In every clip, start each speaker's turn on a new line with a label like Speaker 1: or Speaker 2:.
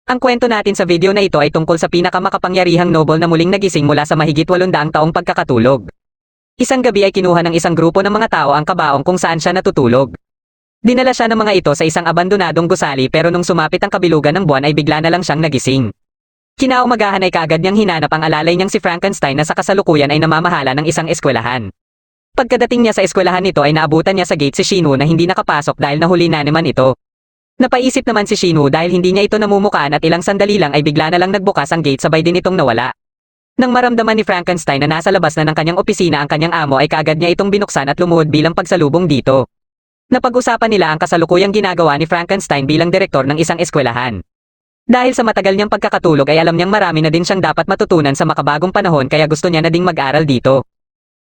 Speaker 1: Ang kwento natin sa video na ito ay tungkol sa pinakamakapangyarihang noble na muling nagising mula sa mahigit 800 taong pagkakatulog. Isang gabi ay kinuha ng isang grupo ng mga tao ang kabaong kung saan siya natutulog. Dinala siya ng mga ito sa isang abandonadong gusali pero nung sumapit ang kabilugan ng buwan ay bigla na lang siyang nagising. Kinaumagahan ay kaagad niyang hinanap ang alalay niyang si Frankenstein na sa kasalukuyan ay namamahala ng isang eskwelahan. Pagkadating niya sa eskwelahan nito ay naabutan niya sa gate si Shinu na hindi nakapasok dahil nahuli na naman ito. Napaisip naman si Shinu dahil hindi niya ito namumukaan at ilang sandali lang ay bigla na lang nagbukas ang gate sabay din itong nawala. Nang maramdaman ni Frankenstein na nasa labas na ng kanyang opisina ang kanyang amo ay kaagad niya itong binuksan at lumuhod bilang pagsalubong dito. Napag-usapan nila ang kasalukuyang ginagawa ni Frankenstein bilang direktor ng isang eskwelahan. Dahil sa matagal niyang pagkakatulog ay alam niyang marami na din siyang dapat matutunan sa makabagong panahon kaya gusto niya na ding mag-aral dito.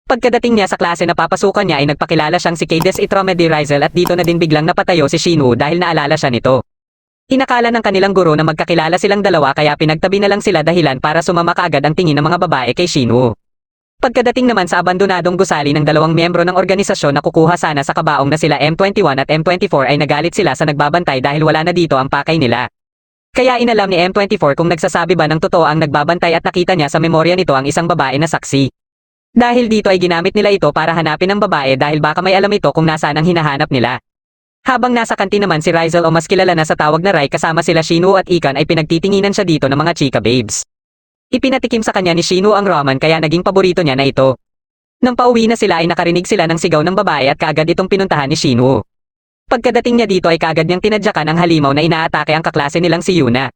Speaker 1: Pagkadating niya sa klase na papasukan niya ay nagpakilala siyang si Cades Itromedy Rizel at dito na din biglang napatayo si Shinu dahil naalala siya nito. Inakala ng kanilang guro na magkakilala silang dalawa kaya pinagtabi na lang sila dahilan para sumama kaagad ang tingin ng mga babae kay Shinu. Pagkadating naman sa abandonadong gusali ng dalawang miyembro ng organisasyon na kukuha sana sa kabaong na sila M21 at M24 ay nagalit sila sa nagbabantay dahil wala na dito ang pakay nila. Kaya inalam ni M24 kung nagsasabi ba ng totoo ang nagbabantay at nakita niya sa memorya nito ang isang babae na saksi. Dahil dito ay ginamit nila ito para hanapin ang babae dahil baka may alam ito kung nasaan ang hinahanap nila. Habang nasa kantin naman si Rizel o mas kilala na sa tawag na Rai kasama sila Shinu at Ikan ay pinagtitinginan siya dito ng mga chika babes. Ipinatikim sa kanya ni Shinu ang ramen kaya naging paborito niya na ito. Nang pauwi na sila ay nakarinig sila ng sigaw ng babae at kaagad itong pinuntahan ni Shinu. Pagkadating niya dito ay kaagad niyang tinadyakan ang halimaw na inaatake ang kaklase nilang si Yuna.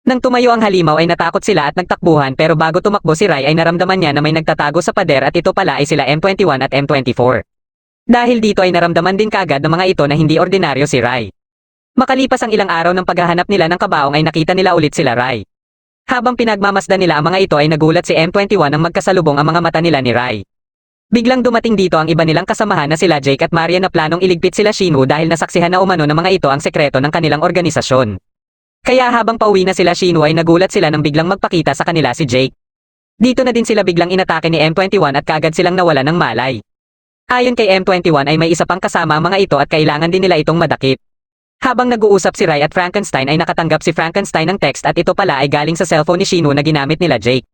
Speaker 1: Nang tumayo ang halimaw ay natakot sila at nagtakbuhan pero bago tumakbo si Rai ay naramdaman niya na may nagtatago sa pader at ito pala ay sila M21 at M24. Dahil dito ay naramdaman din kaagad ng mga ito na hindi ordinaryo si Rai. Makalipas ang ilang araw ng paghahanap nila ng kabaong ay nakita nila ulit sila Rai. Habang pinagmamasdan nila ang mga ito ay nagulat si M21 nang magkasalubong ang mga mata nila ni Rai. Biglang dumating dito ang iba nilang kasamahan na sila Jake at Maria na planong iligpit sila Shinu dahil nasaksihan na umano ng mga ito ang sekreto ng kanilang organisasyon. Kaya habang pauwi na sila Shinu ay nagulat sila nang biglang magpakita sa kanila si Jake. Dito na din sila biglang inatake ni M21 at kaagad silang nawala ng malay. Ayon kay M21 ay may isa pang kasama ang mga ito at kailangan din nila itong madakip. Habang nag-uusap si Rai at Frankenstein ay nakatanggap si Frankenstein ng text at ito pala ay galing sa cellphone ni Shinu na ginamit nila Jake.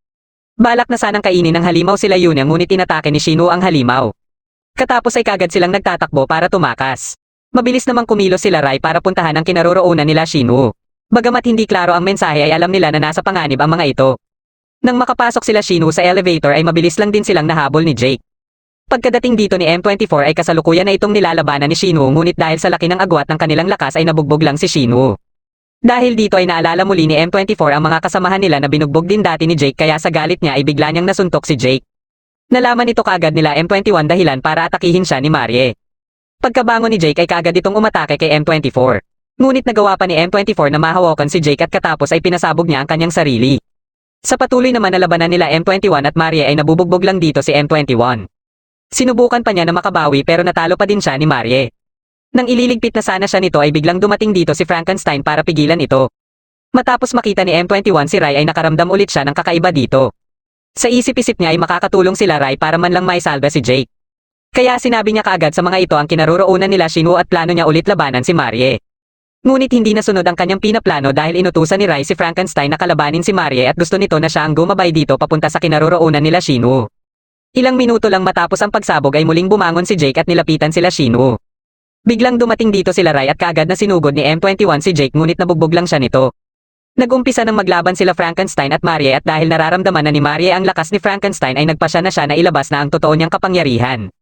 Speaker 1: Balak na sanang kainin ng halimaw sila Yuna ngunit inatake ni Shinu ang halimaw. Katapos ay kagad silang nagtatakbo para tumakas. Mabilis namang kumilos sila Rai para puntahan ang kinaroroonan nila Shinu. Bagamat hindi klaro ang mensahe ay alam nila na nasa panganib ang mga ito. Nang makapasok sila Shinu sa elevator ay mabilis lang din silang nahabol ni Jake. Pagkadating dito ni M24 ay kasalukuyan na itong nilalabanan ni Shinu ngunit dahil sa laki ng agwat ng kanilang lakas ay nabugbog lang si Shinu. Dahil dito ay naalala muli ni M24 ang mga kasamahan nila na binugbog din dati ni Jake kaya sa galit niya ay bigla niyang nasuntok si Jake. Nalaman ito kaagad nila M21 dahilan para atakihin siya ni Marie. Pagkabangon ni Jake ay kaagad itong umatake kay M24. Ngunit nagawa pa ni M24 na mahawakan si Jake at katapos ay pinasabog niya ang kanyang sarili. Sa patuloy naman na labanan nila M21 at Marie ay nabubugbog lang dito si M21. Sinubukan pa niya na makabawi pero natalo pa din siya ni Marie. Nang ililigpit na sana siya nito ay biglang dumating dito si Frankenstein para pigilan ito. Matapos makita ni M21 si Rai ay nakaramdam ulit siya ng kakaiba dito. Sa isip-isip niya ay makakatulong sila Rai para man lang maisalba si Jake. Kaya sinabi niya kaagad sa mga ito ang kinaroroonan nila Shinu at plano niya ulit labanan si Marie. Ngunit hindi nasunod ang kanyang pinaplano dahil inutusan ni Rai si Frankenstein na kalabanin si Marie at gusto nito na siya ang gumabay dito papunta sa kinaroroonan nila Shinu. Ilang minuto lang matapos ang pagsabog ay muling bumangon si Jake at nilapitan sila Shinu. Biglang dumating dito sila Rai at kaagad na sinugod ni M21 si Jake ngunit nabugbog lang siya nito. Nagumpisa ng maglaban sila Frankenstein at Marie at dahil nararamdaman na ni Marie ang lakas ni Frankenstein ay nagpasya na siya na ilabas na ang totoo niyang kapangyarihan.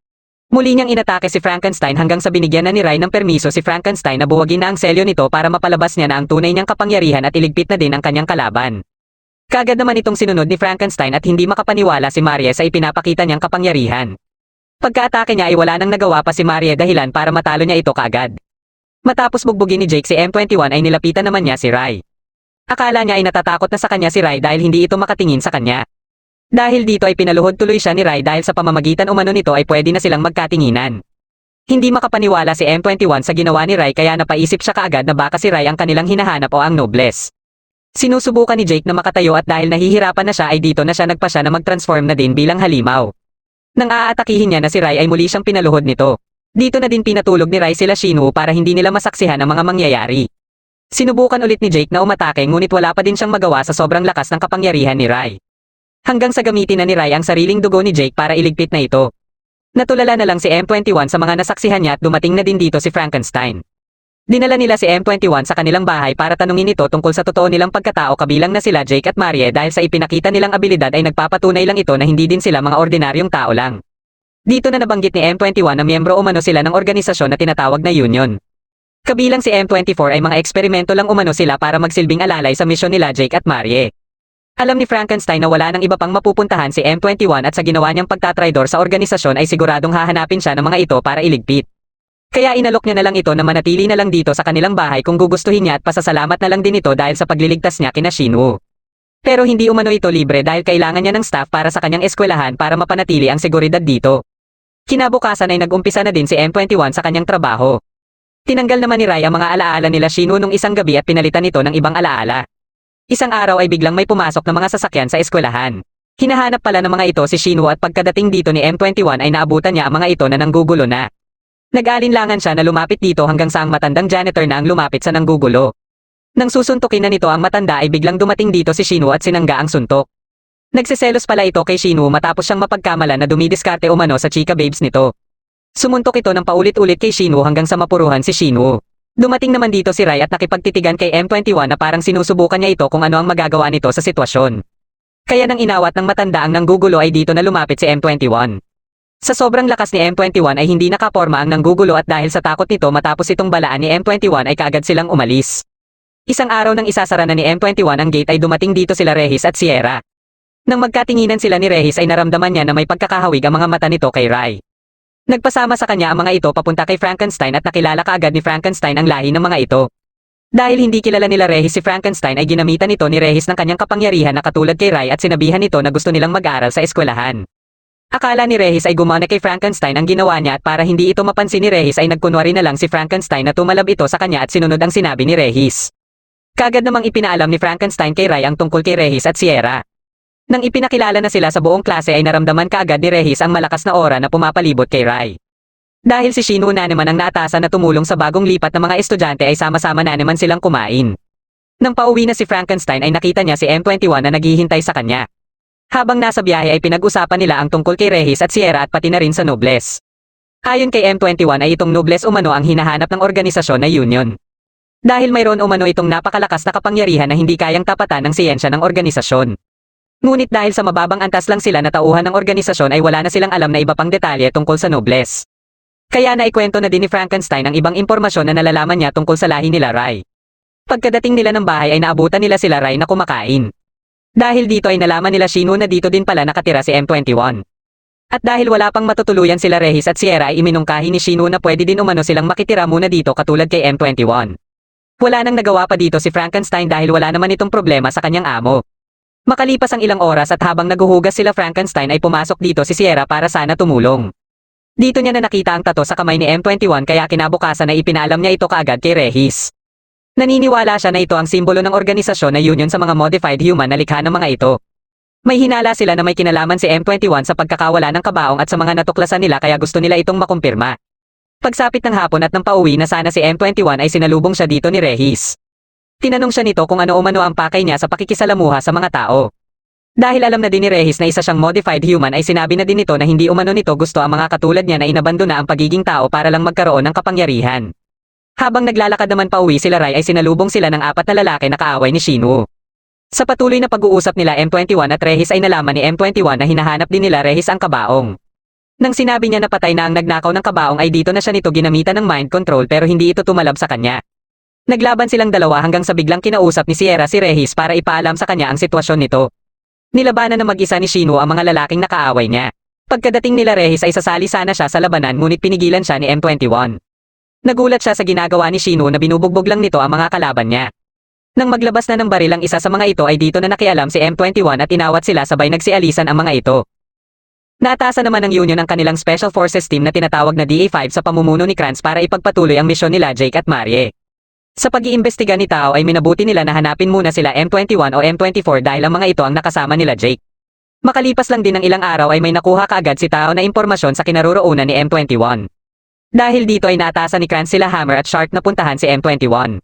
Speaker 1: Muli niyang inatake si Frankenstein hanggang sa binigyan na ni Rai ng permiso si Frankenstein na buwagin na ang selyo nito para mapalabas niya na ang tunay niyang kapangyarihan at iligpit na din ang kanyang kalaban. Kaagad naman itong sinunod ni Frankenstein at hindi makapaniwala si Marie sa ipinapakita niyang kapangyarihan. Pagka-atake niya ay wala nang nagawa pa si Marie dahilan para matalo niya ito kaagad. Matapos bugbugin ni Jake si M21 ay nilapitan naman niya si Rai. Akala niya ay natatakot na sa kanya si Rai dahil hindi ito makatingin sa kanya. Dahil dito ay pinaluhod tuloy siya ni Rai dahil sa pamamagitan umano nito ay pwede na silang magkatinginan. Hindi makapaniwala si M21 sa ginawa ni Rai kaya napaisip siya kaagad na baka si Rai ang kanilang hinahanap o ang nobles. Sinusubukan ni Jake na makatayo at dahil nahihirapan na siya ay dito na siya nagpasya na mag-transform na din bilang halimaw. Nang aatakihin niya na si Rai ay muli siyang pinaluhod nito. Dito na din pinatulog ni Rai sila Shinu para hindi nila masaksihan ang mga mangyayari. Sinubukan ulit ni Jake na umatake ngunit wala pa din siyang magawa sa sobrang lakas ng kapangyarihan ni Rai. Hanggang sa gamitin na ni Rai ang sariling dugo ni Jake para iligpit na ito. Natulala na lang si M21 sa mga nasaksihan niya at dumating na din dito si Frankenstein. Dinala nila si M21 sa kanilang bahay para tanungin ito tungkol sa totoo nilang pagkatao kabilang na sila Jake at Marie dahil sa ipinakita nilang abilidad ay nagpapatunay lang ito na hindi din sila mga ordinaryong tao lang. Dito na nabanggit ni M21 na miyembro umano sila ng organisasyon na tinatawag na Union. Kabilang si M24 ay mga eksperimento lang umano sila para magsilbing alalay sa misyon nila Jake at Marie. Alam ni Frankenstein na wala nang iba pang mapupuntahan si M21 at sa ginawa niyang pagtatraidor sa organisasyon ay siguradong hahanapin siya ng mga ito para iligpit. Kaya inalok niya na lang ito na manatili na lang dito sa kanilang bahay kung gugustuhin niya at pasasalamat na lang din ito dahil sa pagliligtas niya kina Shinwoo. Pero hindi umano ito libre dahil kailangan niya ng staff para sa kanyang eskwelahan para mapanatili ang seguridad dito. Kinabukasan ay nag-umpisa na din si M21 sa kanyang trabaho. Tinanggal naman ni Rai ang mga alaala nila Shinwoo nung isang gabi at pinalitan ito ng ibang alaala. Isang araw ay biglang may pumasok na mga sasakyan sa eskwelahan. Hinahanap pala ng mga ito si Shinwoo at pagkadating dito ni M21 ay naabutan niya ang mga ito na nanggugulo na. Nag-alinlangan siya na lumapit dito hanggang sa ang matandang janitor na ang lumapit sa nanggugulo. Nang susuntukin na nito ang matanda ay biglang dumating dito si Shinwoo at sinangga ang suntok. Nagseselos pala ito kay Shinwoo matapos siyang mapagkamalan na dumidiskarte umano sa chika babes nito. Sumuntok ito ng paulit-ulit kay Shinwoo hanggang sa mapuruhan si Shinwoo. Dumating naman dito si Rai at nakipagtitigan kay M21 na parang sinusubukan niya ito kung ano ang magagawa nito sa sitwasyon. Kaya nang inawat ng matanda ang nanggugulo ay dito na lumapit si M21. Sa sobrang lakas ni M21 ay hindi nakaporma ang nanggugulo at dahil sa takot nito matapos itong balaan ni M21 ay kaagad silang umalis. Isang araw nang isasara na ni M21 ang gate ay dumating dito sila Regis at Sierra. Nang magkatinginan sila ni Regis ay naramdaman niya na may pagkakahawig ang mga mata nito kay Rai. Nagpasama sa kanya ang mga ito papunta kay Frankenstein at nakilala kaagad ni Frankenstein ang lahi ng mga ito. Dahil hindi kilala nila Regis si Frankenstein ay ginamitan ito ni Regis ng kanyang kapangyarihan na katulad kay Rai at sinabihan nito na gusto nilang mag-aral sa eskwelahan. Akala ni Regis ay gumana kay Frankenstein ang ginawa niya at para hindi ito mapansin ni Regis ay nagkunwari na lang si Frankenstein na tumalab ito sa kanya at sinunod ang sinabi ni Regis. Kaagad namang ipinaalam ni Frankenstein kay Rai ang tungkol kay Regis at Sierra. Nang ipinakilala na sila sa buong klase ay naramdaman kaagad ni Regis ang malakas na aura na pumapalibot kay Rai. Dahil si Shinwoo na naman ang naatasan na tumulong sa bagong lipat ng mga estudyante ay sama-sama na naman silang kumain. Nang pauwi na si Frankenstein ay nakita niya si M21 na naghihintay sa kanya. Habang nasa biyahe ay pinag-usapan nila ang tungkol kay Regis at Sierra at pati na rin sa Nobles. Ayon kay M21 ay itong Nobles umano ang hinahanap ng organisasyon na Union. Dahil mayroon umano itong napakalakas na kapangyarihan na hindi kayang tapatan ng siyensya ng organisasyon. Ngunit dahil sa mababang antas lang sila na tauhan ng organisasyon ay wala na silang alam na iba pang detalye tungkol sa Nobles. Kaya naikwento na din ni Frankenstein ang ibang impormasyon na nalalaman niya tungkol sa lahi nila Rai. Pagkadating nila ng bahay ay naabutan nila sila Rai na kumakain. Dahil dito ay nalaman nila Shinwoo na dito din pala nakatira si M21. At dahil wala pang matutuluyan sila Regis at Sierra ay iminungkahi ni Shinwoo na pwede din umano silang makitira muna dito katulad kay M21. Wala nang nagawa pa dito si Frankenstein dahil wala naman itong problema sa kanyang amo. Makalipas ang ilang oras at habang naguhugas sila Frankenstein ay pumasok dito si Sierra para sana tumulong. Dito niya na nakita ang tato sa kamay ni M21 kaya kinabukasan ay ipinaalam niya ito kaagad kay Regis. Naniniwala siya na ito ang simbolo ng organisasyon na Union sa mga modified human na likha ng mga ito. May hinala sila na may kinalaman si M21 sa pagkakawala ng kabaong at sa mga natuklasan nila kaya gusto nila itong makumpirma. Pagsapit ng hapon at ng pauwi na sana si M21 ay sinalubong siya dito ni Regis. Tinanong siya nito kung ano-umano ang pakay niya sa pakikisalamuha sa mga tao. Dahil alam na din ni Regis na isa siyang modified human ay sinabi na din nito na hindi umano nito gusto ang mga katulad niya na inabandona ang pagiging tao para lang magkaroon ng kapangyarihan. Habang naglalakad naman pauwi sila Rai ay sinalubong sila ng 4 na lalaki na kaaway ni Shinwoo. Sa patuloy na pag-uusap nila M21 at Regis ay nalaman ni M21 na hinahanap din nila Regis ang kabaong. Nang sinabi niya na patay na ang nagnakaw ng kabaong ay dito na siya nito ginamitan ng mind control pero hindi ito tumalab sa kanya. Naglaban silang dalawa hanggang sa biglang kinausap ni Sierra si Regis para ipaalam sa kanya ang sitwasyon nito. Nilabanan na mag-isa ni Shinwoo ang mga lalaking nakaaway niya. Pagkadating nila Regis ay sasali sana siya sa labanan ngunit pinigilan siya ni M21. Nagulat siya sa ginagawa ni Shinwoo na binubugbog lang nito ang mga kalaban niya. Nang maglabas na ng baril ang isa sa mga ito ay dito na nakialam si M21 at inawat sila sabay nagsialisan ang mga ito. Naatasan naman ng Union ang kanilang Special Forces Team na tinatawag na DA5 sa pamumuno ni Kranz para ipagpatuloy ang misyon nila Jake at Marie. Sa pag-iimbestiga ni Tao ay minabuti nila na hanapin muna sila M21 o M24 dahil ang mga ito ang nakasama nila Jake. Makalipas lang din ng ilang araw ay may nakuha kaagad si Tao na impormasyon sa kinaroroonan ni M21. Dahil dito ay naatasan ni Kranz sila Hammer at Shark na puntahan si M21.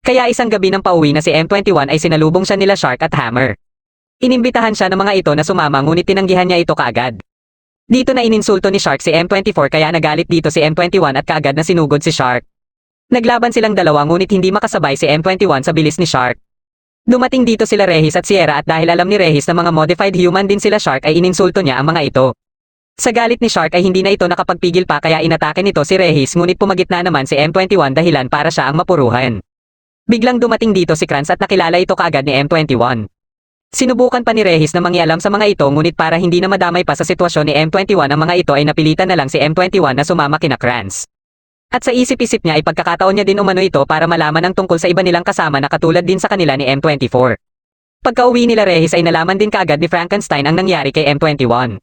Speaker 1: Kaya isang gabi nang pauwi na si M21 ay sinalubong siya nila Shark at Hammer. Inimbitahan siya ng mga ito na sumama ngunit tinanggihan niya ito kaagad. Dito na ininsulto ni Shark si M24 kaya nagalit dito si M21 at kaagad na sinugod si Shark. Naglaban silang dalawa ngunit hindi makasabay si M21 sa bilis ni Shark. Dumating dito sila Regis at Sierra at dahil alam ni Regis na mga modified human din sila Shark ay ininsulto niya ang mga ito. Sa galit ni Shark ay hindi na ito nakapagpigil pa kaya inatake nito si Regis ngunit pumagitna naman si M21 dahilan para siya ang mapuruhan. Biglang dumating dito si Kranz at nakilala ito kaagad ni M21. Sinubukan pa ni Regis na mangialam sa mga ito ngunit para hindi na madamay pa sa sitwasyon ni M21 ang mga ito ay napilitan na lang si M21 na sumama kina Kranz. At sa isip-isip niya ay pagkakataon niya din umano ito para malaman ang tungkol sa iba nilang kasama na katulad din sa kanila ni M24. Pagka-uwi nila Regis ay nalaman din kaagad ni Frankenstein ang nangyari kay M21.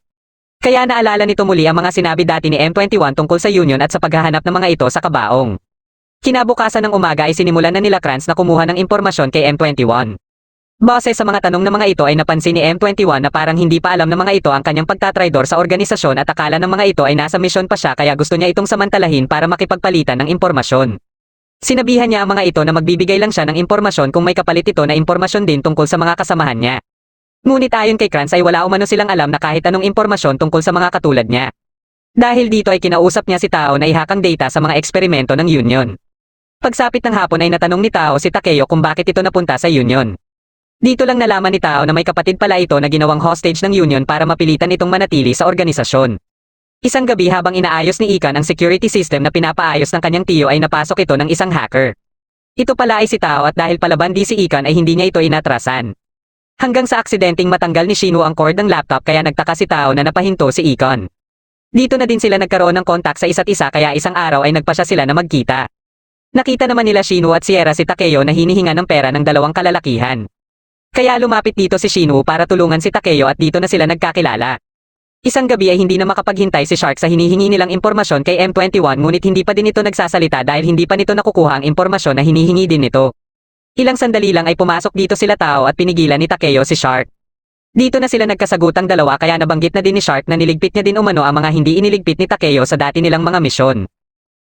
Speaker 1: Kaya naalala nito muli ang mga sinabi dati ni M21 tungkol sa Union at sa paghahanap ng mga ito sa kabaong. Kinabukasan ng umaga ay sinimulan na nila Kranz na kumuha ng impormasyon kay M21. Base sa mga tanong ng mga ito ay napansin ni M21 na parang hindi pa alam ng mga ito ang kanyang pagtatraidor sa organisasyon at akala ng mga ito ay nasa misyon pa siya kaya gusto niya itong samantalahin para makipagpalitan ng impormasyon. Sinabihan niya ang mga ito na magbibigay lang siya ng impormasyon kung may kapalit ito na impormasyon din tungkol sa mga kasamahan niya. Ngunit ayon kay Kranz ay wala umano silang alam na kahit anong impormasyon tungkol sa mga katulad niya. Dahil dito ay kinausap niya si Tao na ihakang data sa mga eksperimento ng Union. Pagsapit ng hapon ay natanong ni Tao si Takeo kung bakit ito napunta sa Union. Dito lang nalaman ni Tao na may kapatid pala ito na ginawang hostage ng Union para mapilitan itong manatili sa organisasyon. Isang gabi habang inaayos ni Ikan ang security system na pinapaayos ng kanyang tiyo ay napasok ito ng isang hacker. Ito pala ay si Tao at dahil palaban di si Ikan ay hindi niya ito inatrasan. Hanggang sa aksidenteng matanggal ni Shino ang cord ng laptop kaya nagtaka si Tao na napahinto si Ikan. Dito na din sila nagkaroon ng kontak sa isa't isa kaya isang araw ay nagpasya sila na magkita. Nakita naman nila Shino at Sierra si Takeo na hinihinga ng pera ng dalawang kalalakihan. Kaya lumapit dito si Shino para tulungan si Takeo at dito na sila nagkakilala. Isang gabi ay hindi na makapaghintay si Shark sa hinihingi nilang impormasyon kay M21 ngunit hindi pa din ito nagsasalita dahil hindi pa nito nakukuha ang impormasyon na hinihingi din nito. Ilang sandali lang ay pumasok dito sila Tao at pinigilan ni Takeo si Shark. Dito na sila nagkasagutang dalawa kaya nabanggit na din ni Shark na niligpit niya din umano ang mga hindi iniligpit ni Takeo sa dati nilang mga misyon.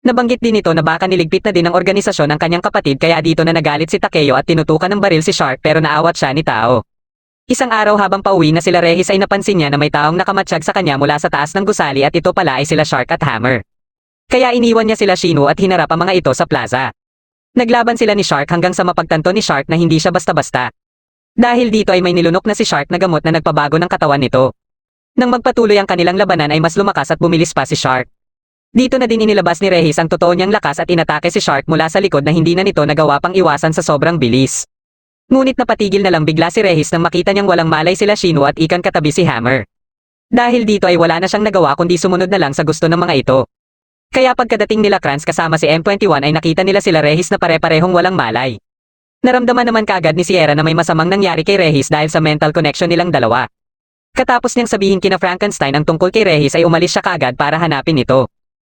Speaker 1: Nabanggit din ito na baka niligpit na din ng organisasyon ang kanyang kapatid kaya dito na nagalit si Takeo at tinutukan ng baril si Shark pero naawat siya ni Tao. Isang araw habang pauwi na sila Regis ay napansin niya na may taong nakamatsyag sa kanya mula sa taas ng gusali at ito pala ay sila Shark at Hammer. Kaya iniwan niya sila Shino at hinarap ang mga ito sa plaza. Naglaban sila ni Shark hanggang sa mapagtanto ni Shark na hindi siya basta-basta. Dahil dito ay may nilunok na si Shark na gamot na nagpabago ng katawan nito. Nang magpatuloy ang kanilang labanan ay mas lumakas at bumilis pa si Shark. Dito na din inilabas ni Regis ang totoo niyang lakas at inatake si Shark mula sa likod na hindi na nito nagawa pang iwasan sa sobrang bilis. Ngunit napatigil na lang bigla si Regis nang makita niyang walang malay sila Shino at Ikan katabi si Hammer. Dahil dito ay wala na siyang nagawa kundi sumunod na lang sa gusto ng mga ito. Kaya pagkadating nila Kranz kasama si M21 ay nakita nila sila Regis na pare-parehong walang malay. Naramdaman naman kaagad ni Sierra na may masamang nangyari kay Regis dahil sa mental connection nilang dalawa. Katapos niyang sabihin kina Frankenstein ang tungkol kay Regis ay umalis siya kaagad para hanapin ito.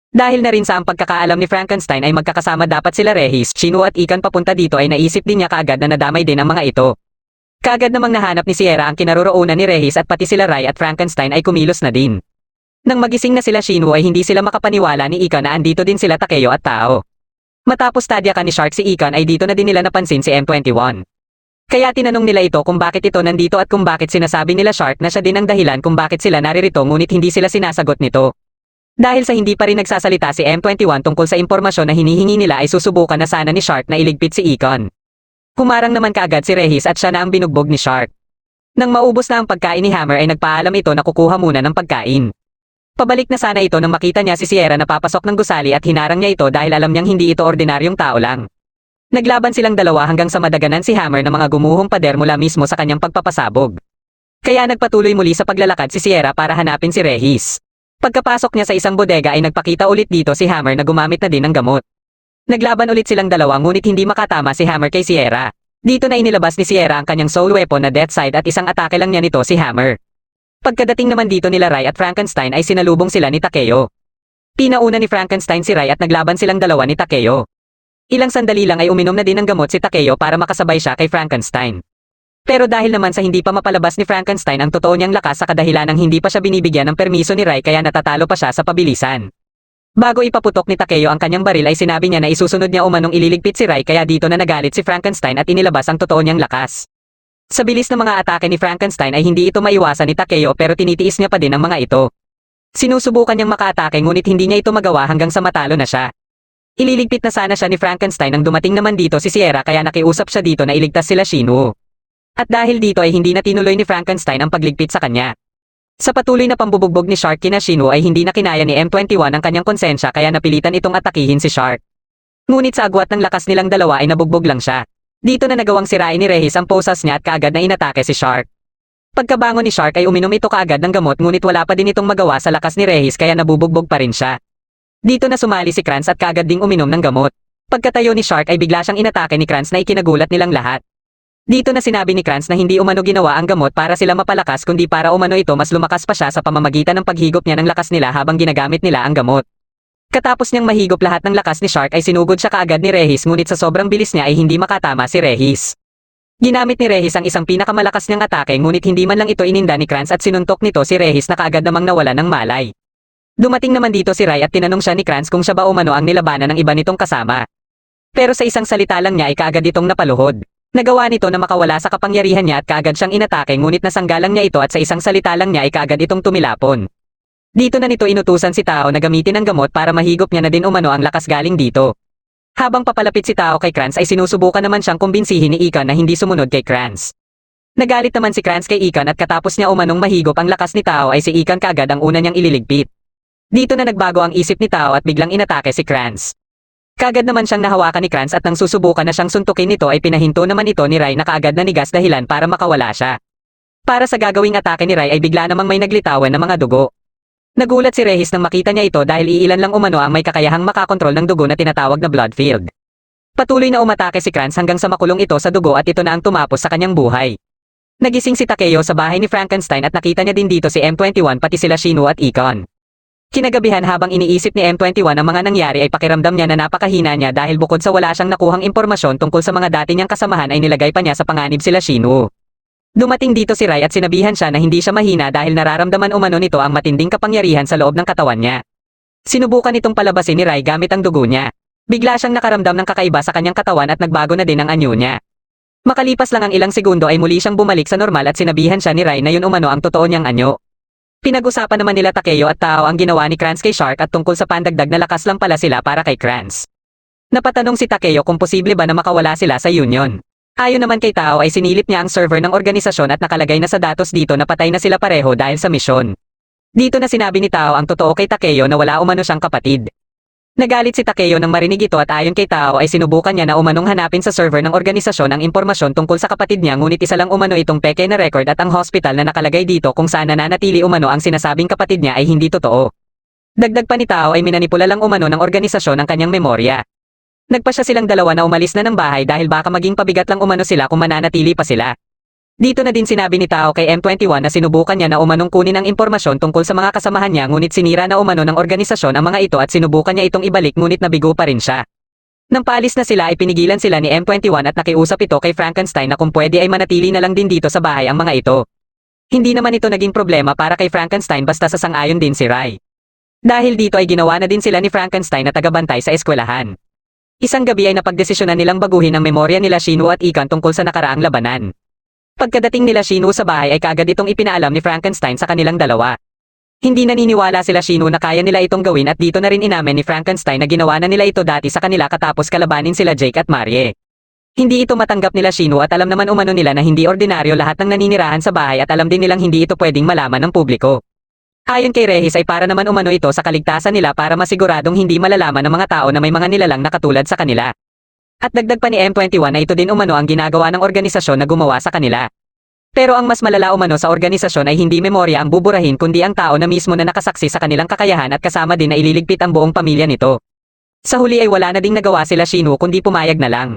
Speaker 1: Dahil na rin sa ang pagkakaalam ni Frankenstein ay magkakasama dapat sila Regis, Shino at Ikan papunta dito ay naisip din niya kaagad na nadamay din ang mga ito. Kaagad namang nahanap ni Sierra ang kinaroroonan ni Regis at pati sila Rai at Frankenstein ay kumilos na din. Nang magising na sila Shino ay hindi sila makapaniwala ni Ikan na andito din sila Takeo at Tao. Matapos tadyakan ni Shark si Ikan ay dito na din nila napansin si M21. Kaya tinanong nila ito kung bakit ito nandito at kung bakit sinasabi nila Shark na siya din ang dahilan kung bakit sila naririto ngunit hindi sila sinasagot nito. Dahil sa hindi pa rin nagsasalita si M21 tungkol sa impormasyon na hinihingi nila ay susubukan na sana ni Shark na iligpit si Ikan. Humarang naman kaagad si Regis at siya na ang binugbog ni Shark. Nang maubos na ang pagkain ni Hammer ay nagpaalam ito na kukuha muna ng pagkain. Pabalik na sana ito nang makita niya si Sierra na papasok ng gusali at hinarang niya ito dahil alam niyang hindi ito ordinaryong tao lang. Naglaban silang dalawa hanggang sa madaganan si Hammer ng mga gumuhong pader mula mismo sa kanyang pagpapasabog. Kaya nagpatuloy muli sa paglalakad si Sierra para hanapin si Regis. Pagkapasok niya sa isang bodega ay nagpakita ulit dito si Hammer na gumamit na din ng gamot. Naglaban ulit silang dalawa ngunit hindi makatama si Hammer kay Sierra. Dito na inilabas ni Sierra ang kanyang soul weapon na Death Side at isang atake lang niya nito si Hammer. Pagkadating naman dito nila Rai at Frankenstein ay sinalubong sila ni Takeo. Pinauna ni Frankenstein si Rai at naglaban silang dalawa ni Takeo. Ilang sandali lang ay uminom na din ng gamot si Takeo para makasabay siya kay Frankenstein. Pero dahil naman sa hindi pa mapalabas ni Frankenstein ang totoo niyang lakas sa kadahilanang hindi pa siya binibigyan ng permiso ni Rai kaya natatalo pa siya sa pabilisan. Bago ipaputok ni Takeo ang kanyang baril ay sinabi niya na isusunod niya umanong ililigpit si Rai kaya dito na nagalit si Frankenstein at inilabas ang totoo niyang lakas. Sa bilis ng mga atake ni Frankenstein ay hindi ito maiwasan ni Takeo pero tinitiis niya pa din ang mga ito. Sinusubukan niyang makaatake ngunit hindi niya ito magawa hanggang sa matalo na siya. Ililigpit na sana siya ni Frankenstein nang dumating naman dito si Sierra kaya nakiusap siya dito na iligtas sila Shinwoo. At dahil dito ay hindi na tinuloy ni Frankenstein ang pagligpit sa kanya. Sa patuloy na pambubugbog ni Shark kina Shinwoo ay hindi na kinaya ni M21 ang kanyang konsensya kaya napilitan itong atakihin si Shark. Ngunit sa agwat ng lakas nilang dalawa ay nabugbog lang siya. Dito na nagawang sirain ni Regis ang posas niya at kaagad na inatake si Shark. Pagkabangon ni Shark ay uminom ito kaagad ng gamot ngunit wala pa din itong magawa sa lakas ni Regis kaya nabubugbog pa rin siya. Dito na sumali si Kranz at kaagad ding uminom ng gamot. Pagkatayo ni Shark ay bigla siyang inatake ni Kranz na ikinagulat nilang lahat. Dito na sinabi ni Kranz na hindi umano ginawa ang gamot para sila mapalakas kundi para umano ito mas lumakas pa siya sa pamamagitan ng paghigop niya ng lakas nila habang ginagamit nila ang gamot. Katapos niyang mahigop lahat ng lakas ni Shark ay sinugod siya kaagad ni Regis ngunit sa sobrang bilis niya ay hindi makatama si Regis. Ginamit ni Regis ang isang pinakamalakas niyang atake ngunit hindi man lang ito ininda ni Kranz at sinuntok nito si Regis na kaagad namang nawala ng malay. Dumating naman dito si Rai at tinanong siya ni Kranz kung siya ba umano ang nilabanan ng iba nitong kasama. Pero sa isang salita lang niya ay kaagad itong napaluhod. Nagawa nito na makawala sa kapangyarihan niya at kaagad siyang inatake ngunit nasanggalang niya ito at sa isang salita lang niya ay kaagad itong tumilapon. Dito na nito inutusan si Tao na gamitin ang gamot para mahigop niya na din umano ang lakas galing dito. Habang papalapit si Tao kay Kranz ay sinusubukan naman siyang kumbinsihin ni Ikan na hindi sumunod kay Kranz. Nagalit naman si Kranz kay Ikan at katapos niya umanong mahigop ang lakas ni Tao ay si Ikan kaagad ang una niyang ililigpit. Dito na nagbago ang isip ni Tao at biglang inatake si Kranz. Kaagad naman siyang nahawakan ni Kranz at nang susubukan na siyang suntukin nito ay pinahinto naman ito ni Rai na kaagad nanigas dahilan para makawala siya. Para sa gagawing atake ni Rai ay bigla namang may naglitawan na mga dugo. Nagulat si Regis nang makita niya ito dahil iilan lang umano ang may kakayahang makakontrol ng dugo na tinatawag na blood field. Patuloy na umatake si Kranz hanggang sa makulong ito sa dugo at ito na ang tumapos sa kanyang buhay. Nagising si Takeo sa bahay ni Frankenstein at nakita niya din dito si M21 pati sila Shinwoo at Ikon. Kinagabihan habang iniisip ni M21 ang mga nangyari ay pakiramdam niya na napakahina niya dahil bukod sa wala siyang nakuhang impormasyon tungkol sa mga dati niyang kasamahan ay nilagay pa niya sa panganib sila Shinwoo. Dumating dito si Rai at sinabihan siya na hindi siya mahina dahil nararamdaman umano nito ang matinding kapangyarihan sa loob ng katawan niya. Sinubukan itong palabasin ni Rai gamit ang dugo niya. Bigla siyang nakaramdam ng kakaiba sa kanyang katawan at nagbago na din ang anyo niya. Makalipas lang ang ilang segundo ay muli siyang bumalik sa normal at sinabihan siya ni Rai na yun umano ang totoo niyang anyo. Pinag-usapan naman nila Takeo at Tao ang ginawa ni Kranz kay Shark at tungkol sa pandagdag na lakas lang pala sila para kay Kranz. Napatanong si Takeo kung posible ba na makawala sila sa Union. Ayon naman kay Tao ay sinilip niya ang server ng organisasyon at nakalagay na sa datos dito na patay na sila pareho dahil sa misyon. Dito na sinabi ni Tao ang totoo kay Takeo na wala umano siyang kapatid. Nagalit si Takeo nang marinig ito at ayon kay Tao ay sinubukan niya na umanong hanapin sa server ng organisasyon ang impormasyon tungkol sa kapatid niya ngunit isa lang umano itong peke na record at ang hospital na nakalagay dito kung saan nananatili umano ang sinasabing kapatid niya ay hindi totoo. Dagdag pa ni Tao ay minanipula lang umano ng organisasyon ang kanyang memorya. Nagpa siya silang dalawa na umalis na ng bahay dahil baka maging pabigat lang umano sila kung mananatili pa sila. Dito na din sinabi ni Tao kay M21 na sinubukan niya na umanong kunin ang impormasyon tungkol sa mga kasamahan niya ngunit sinira na umano ng organisasyon ang mga ito at sinubukan niya itong ibalik ngunit nabigo pa rin siya. Nang paalis na sila ay pinigilan sila ni M21 at nakiusap ito kay Frankenstein na kung pwede ay manatili na lang din dito sa bahay ang mga ito. Hindi naman ito naging problema para kay Frankenstein basta sasang-ayon din si Rai. Dahil dito ay ginawa na din sila ni Frankenstein na tagabantay sa eskwelahan. Isang gabi ay napagdesisyonan nilang baguhin ang memorya nila Shinwoo at Ikan tungkol sa nakaraang labanan. Pagkadating nila Shinwoo sa bahay ay kaagad itong ipinaalam ni Frankenstein sa kanilang dalawa. Hindi naniniwala sila Shinwoo na kaya nila itong gawin at dito na rin inamin ni Frankenstein na ginawa na nila ito dati sa kanila katapos kalabanin sila Jake at Marie. Hindi ito matanggap nila Shinwoo at alam naman umano nila na hindi ordinaryo lahat ng naninirahan sa bahay at alam din nilang hindi ito pwedeng malaman ng publiko. Ayon kay Regis ay para naman umano ito sa kaligtasan nila para masiguradong hindi malalaman ng mga tao na may mga nilalang na katulad sa kanila. At dagdag pa ni M21 na ito din umano ang ginagawa ng organisasyon na gumawa sa kanila. Pero ang mas malala umano sa organisasyon ay hindi memorya ang buburahin kundi ang tao na mismo na nakasaksi sa kanilang kakayahan at kasama din na ililigpit ang buong pamilya nito. Sa huli ay wala na ding nagawa sila Shinwoo kundi pumayag na lang.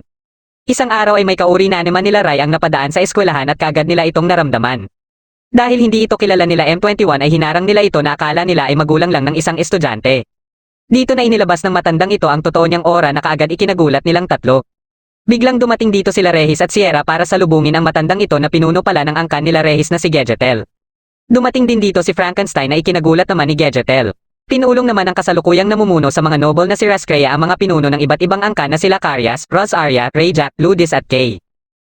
Speaker 1: Isang araw ay may kauri na naman nila Rai ang napadaan sa eskwelahan at kaagad nila itong naramdaman. Dahil hindi ito kilala nila M21 ay hinarang nila ito na akala nila ay magulang lang ng isang estudyante. Dito na inilabas ng matandang ito ang totoo niyang aura na kaagad ikinagulat nilang tatlo. Biglang dumating dito sila Regis at Sierra para salubungin ang matandang ito na pinuno pala ng angkan nila Regis na si Gedgetel. Dumating din dito si Frankenstein na ikinagulat naman ni Gedgetel. Pinulong naman ng kasalukuyang namumuno sa mga noble na si Rascrea ang mga pinuno ng iba't ibang angkan na sila Carias, Rosaria, Rayjack, Ludis at Kay.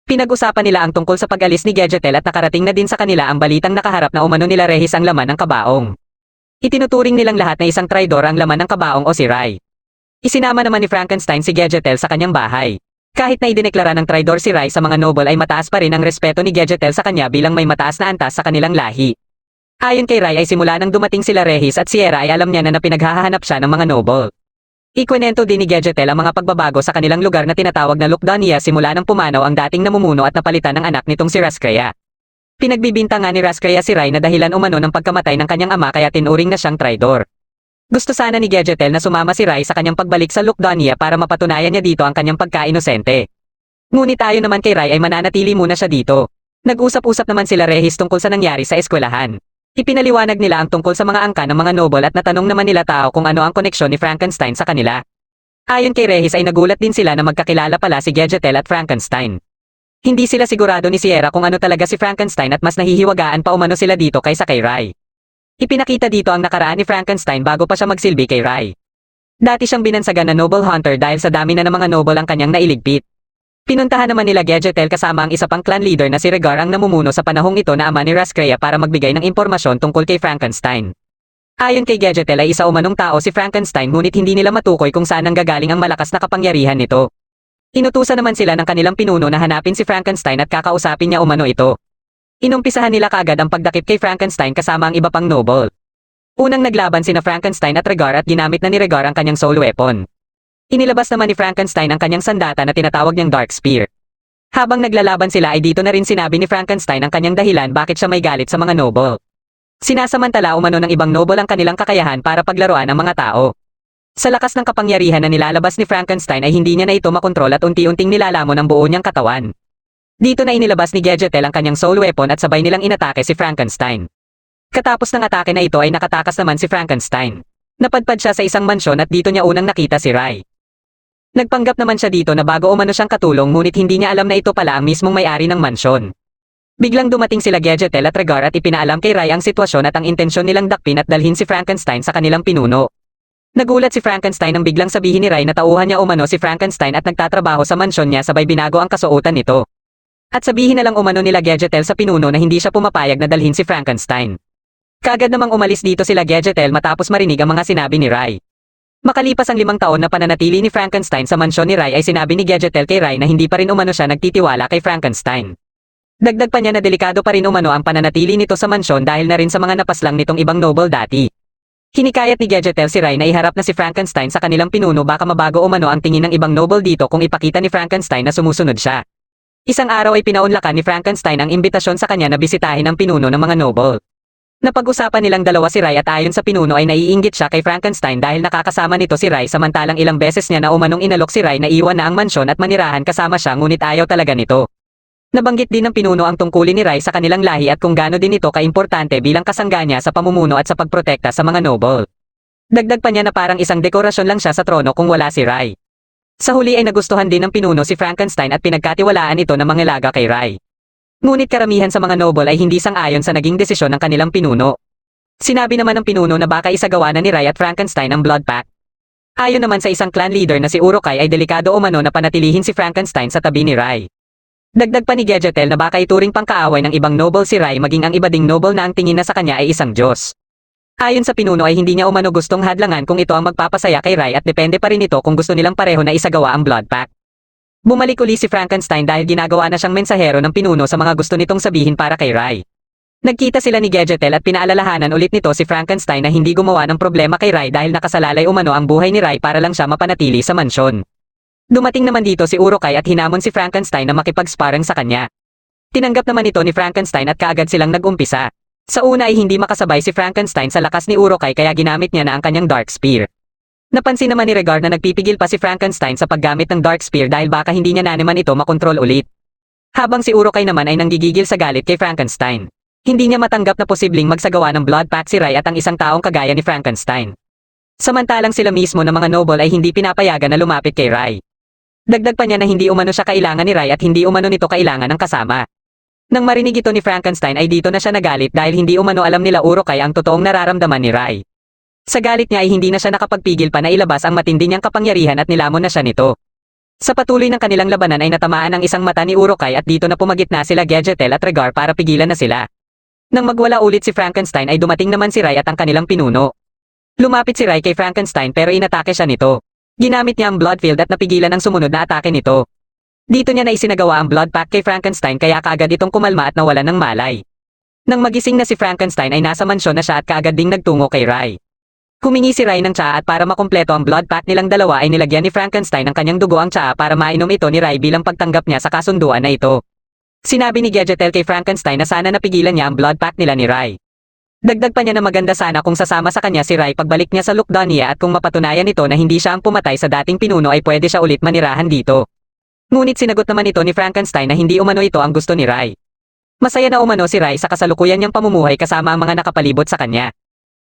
Speaker 1: Pinag-usapan nila ang tungkol sa pag-alis ni Gedgetel at nakarating na din sa kanila ang balitang nakaharap na umano nila Rehis ang laman ng kabaong. Itinuturing nilang lahat na isang traidor ang laman ng kabaong o si Rai. Isinama naman ni Frankenstein si Gedgetel sa kanyang bahay. Kahit na idineklara ng traidor si Rai sa mga noble ay mataas pa rin ang respeto ni Gedgetel sa kanya bilang may mataas na antas sa kanilang lahi. Ayon kay Rai ay simula nang dumating sila Rehis at Sierra ay alam niya na pinaghahanap siya ng mga noble. Ikwento din ni Gedgetel ang mga pagbabago sa kanilang lugar na tinatawag na Lukdania simula nang pumanaw ang dating namumuno at napalitan ng anak nitong si Rascrea. Pinagbibintangan ni Rascrea si Rai na dahilan umano ng pagkamatay ng kanyang ama kaya tinuring na siyang traidor. Gusto sana ni Gedgetel na sumama si Rai sa kanyang pagbalik sa Lukdania para mapatunayan niya dito ang kanyang pagka-inosente. Ngunit ayon naman kay Rai ay mananatili muna siya dito. Nag-usap-usap naman sila Rehis tungkol sa nangyari sa eskwelahan. Ipinaliwanag nila ang tungkol sa mga angka ng mga noble at natanong naman nila tao kung ano ang koneksyon ni Frankenstein sa kanila. Ayon kay Rehis ay nagulat din sila na magkakilala pala si Gedgetel at Frankenstein. Hindi sila sigurado ni Sierra kung ano talaga si Frankenstein at mas nahihiwagaan pa umano sila dito kaysa kay Rai. Ipinakita dito ang nakaraan ni Frankenstein bago pa siya magsilbi kay Rai. Dati siyang binansagan na noble hunter dahil sa dami na ng mga noble ang kanyang nailigpit. Pinuntahan naman nila Gedgetel kasama ang isa pang clan leader na si Regar ang namumuno sa panahong ito na ama ni Rascrea para magbigay ng impormasyon tungkol kay Frankenstein. Ayon kay Gedgetel ay isa umanong tao si Frankenstein ngunit hindi nila matukoy kung saan nanggagaling ang malakas na kapangyarihan nito. Inutusan naman sila ng kanilang pinuno na hanapin si Frankenstein at kakausapin niya umano ito. Inumpisahan nila kaagad ang pagdakip kay Frankenstein kasama ang iba pang noble. Unang naglaban sina Frankenstein at Regar at ginamit na ni Regar ang kanyang soul weapon. Inilabas naman ni Frankenstein ang kanyang sandata na tinatawag niyang Dark Spear. Habang naglalaban sila ay dito na rin sinabi ni Frankenstein ang kanyang dahilan bakit siya may galit sa mga noble. Sinasamantala umano ng ibang noble ang kanilang kakayahan para paglaruan ang mga tao. Sa lakas ng kapangyarihan na nilalabas ni Frankenstein ay hindi niya na ito makontrol at unti-unting nilalamon ang buo niyang katawan. Dito na inilabas ni Gedgetel ang kanyang soul weapon at sabay nilang inatake si Frankenstein. Katapos ng atake na ito ay nakatakas naman si Frankenstein. Napadpad siya sa isang mansyon at dito niya unang nakita si Rai. Nagpanggap naman siya dito na bago umano siyang katulong ngunit hindi niya alam na ito pala ang mismong may-ari ng mansyon. Biglang dumating sila Gedgetel at Regar at ipinaalam kay Rai ang sitwasyon at ang intensyon nilang dakpin at dalhin si Frankenstein sa kanilang pinuno. Nagulat si Frankenstein nang biglang sabihin ni Rai na tauhan niya umano si Frankenstein at nagtatrabaho sa mansyon niya sabay binago ang kasuotan nito. At sabihin na lang umano nila Gedgetel sa pinuno na hindi siya pumapayag na dalhin si Frankenstein. Kaagad namang umalis dito sila Gedgetel matapos marinig ang mga sinabi ni Rai. Makalipas ang 5 taon na pananatili ni Frankenstein sa mansyon ni Rai ay sinabi ni Gedgetel kay Rai na hindi pa rin umano siya nagtitiwala kay Frankenstein. Dagdag pa niya na delikado pa rin umano ang pananatili nito sa mansyon dahil na rin sa mga napaslang nitong ibang noble dati. Hinikayat ni Gedgetel si Rai na iharap na si Frankenstein sa kanilang pinuno baka mabago umano ang tingin ng ibang noble dito kung ipakita ni Frankenstein na sumusunod siya. Isang araw ay pinaunlakan ni Frankenstein ang imbitasyon sa kanya na bisitahin ang pinuno ng mga noble. Napag-usapan nilang dalawa si Rai at ayon sa pinuno ay naiinggit siya kay Frankenstein dahil nakakasama nito si Rai samantalang ilang beses niya na umanong inalok si Rai na iwan na ang mansyon at manirahan kasama siya ngunit ayaw talaga nito. Nabanggit din ng pinuno ang tungkulin ni Rai sa kanilang lahi at kung gaano din ito kaimportante bilang kasangga niya sa pamumuno at sa pagprotekta sa mga noble. Dagdag pa niya na parang isang dekorasyon lang siya sa trono kung wala si Rai. Sa huli ay nagustuhan din ng pinuno si Frankenstein at pinagkatiwalaan ito na mangilaga kay Rai. Ngunit karamihan sa mga noble ay hindi sang-ayon sa naging desisyon ng kanilang pinuno. Sinabi naman ng pinuno na baka isagawa na ni Rai at Frankenstein ang blood pact. Ayon naman sa isang clan leader na si Uruk-hai ay delikado umano na panatilihin si Frankenstein sa tabi ni Rai. Dagdag pa ni Gedgetel na baka ituring pang-kaaway ng ibang noble si Rai maging ang iba ding noble na ang tingin na sa kanya ay isang Diyos. Ayon sa pinuno ay hindi niya umano gustong hadlangan kung ito ang magpapasaya kay Rai at depende pa rin ito kung gusto nilang pareho na isagawa ang blood pact. Bumalik uli si Frankenstein dahil ginagawa na siyang mensahero ng pinuno sa mga gusto nitong sabihin para kay Rai. Nagkita sila ni Gedgetel at pinaalalahanan ulit nito si Frankenstein na hindi gumawa ng problema kay Rai dahil nakasalalay umano ang buhay ni Rai para lang siya mapanatili sa mansyon. Dumating naman dito si Uruk-hai at hinamon si Frankenstein na makipag-sparring sa kanya. Tinanggap naman ito ni Frankenstein at kaagad silang nag-umpisa. Sa una ay hindi makasabay si Frankenstein sa lakas ni Uruk-hai kaya ginamit niya na ang kanyang Dark Spear. Napansin naman ni Regar na nagpipigil pa si Frankenstein sa paggamit ng Dark Spear dahil baka hindi niya na naman ito makontrol ulit. Habang si Uruk-hai naman ay nanggigigil sa galit kay Frankenstein. Hindi niya matanggap na posibleng magsagawa ng blood pact si Rai at ang isang taong kagaya ni Frankenstein. Samantalang sila mismo na mga noble ay hindi pinapayagan na lumapit kay Rai. Dagdag pa niya na hindi umano siya kailangan ni Rai at hindi umano nito kailangan ng kasama. Nang marinig ito ni Frankenstein ay dito na siya nagalit dahil hindi umano alam nila Uruk-hai ang totoong nararamdaman ni Rai. Sa galit niya ay hindi na siya nakapagpigil pa na ilabas ang matindi niyang kapangyarihan at nilamon na siya nito. Sa patuloy ng kanilang labanan ay natamaan ang isang mata ni Urukai at dito na pumagitna sila Gegetel at Regar para pigilan na sila. Nang magwala ulit si Frankenstein ay dumating naman si Rai at ang kanilang pinuno. Lumapit si Rai kay Frankenstein pero inatake siya nito. Ginamit niya ang blood field at napigilan ang sumunod na atake nito. Dito niya na isinagawa ang blood pact kay Frankenstein kaya kaagad itong kumalma at nawalan ng malay. Nang magising na si Frankenstein ay nasa mansyon na siya at kaagad ding nagtungo kay Rai. Humingi si Rai ng tsaa at para makumpleto ang blood pact nilang dalawa ay nilagyan ni Frankenstein ng kanyang dugo ang tsaa para mainom ito ni Rai bilang pagtanggap niya sa kasunduan na ito. Sinabi ni Gegetel kay Frankenstein na sana napigilan niya ang blood pact nila ni Rai. Dagdag pa niya na maganda sana kung sasama sa kanya si Rai pagbalik niya sa Lukdania at kung mapatunayan nito na hindi siya ang pumatay sa dating pinuno ay pwede siya ulit manirahan dito. Ngunit sinagot naman ito ni Frankenstein na hindi umano ito ang gusto ni Rai. Masaya na umano si Rai sa kasalukuyan niyang pamumuhay kasama ang mga nakapalibot sa kanya.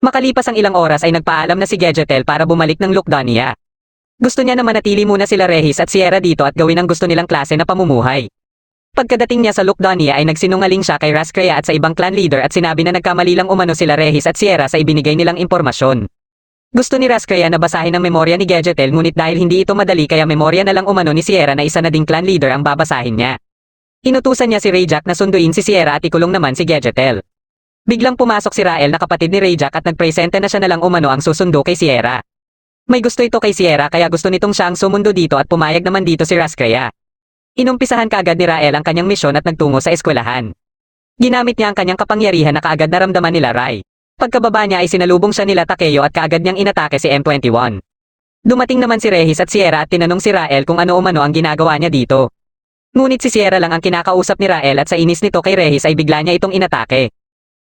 Speaker 1: Makalipas ang ilang oras ay nagpaalam na si Gegetel para bumalik ng Lukdania. Gusto niya na manatili muna sila Regis at Sierra dito at gawin ang gusto nilang klase na pamumuhay. Pagkadating niya sa Lukdania ay nagsinungaling siya kay Rascrea at sa ibang clan leader at sinabi na nagkamali lang umano sila Regis at Sierra sa ibinigay nilang impormasyon. Gusto ni Rascrea na basahin ang memorya ni Gegetel ngunit dahil hindi ito madali kaya memorya na lang umano ni Sierra na isa na ding clan leader ang babasahin niya. Inutusan niya si Rayjack na sunduin si Sierra at ikulong naman si Gegetel. Biglang pumasok si Rael na kapatid ni Rayjack at nagpresente na siya na lang umano ang susundo kay Sierra. May gusto ito kay Sierra kaya gusto nitong siya ang sumundo dito at pumayag naman dito si Rascrea. Inumpisahan kaagad ni Rael ang kanyang misyon at nagtungo sa eskwelahan. Ginamit niya ang kanyang kapangyarihan na kaagad naramdaman nila Rai. Pagkababa niya ay sinalubong siya nila Takeo at kaagad niyang inatake si M21. Dumating naman si Regis at Sierra at tinanong si Rael kung ano umano ang ginagawa niya dito. Ngunit si Sierra lang ang kinakausap ni Rael at sa inis nito kay Regis ay bigla niya itong inatake.